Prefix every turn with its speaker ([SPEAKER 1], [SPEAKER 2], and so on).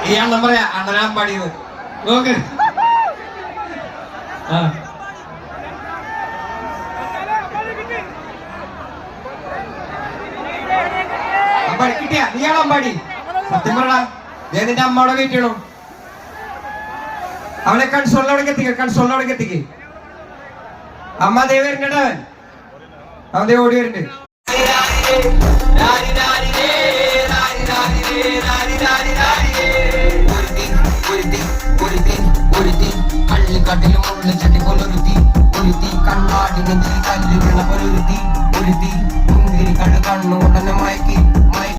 [SPEAKER 1] ഈ അണ്ണൻ പറയാ അണ്ണനാ പാടിയത് നോക്ക്. കിട്ടിയ നീയാണോ അമ്പാടി? സത്യം പറടാ, ഞാൻ നിന്റെ അമ്മയോടെ വെയിറ്റ് ചെയ്യണം. അവനെ കൺസോളിനോടൊക്കെ എത്തിക്ക്. അമ്മ ദേ വരുന്നുണ്ട്, അവൻ ദേ ഓടി വരുന്നുണ്ട്.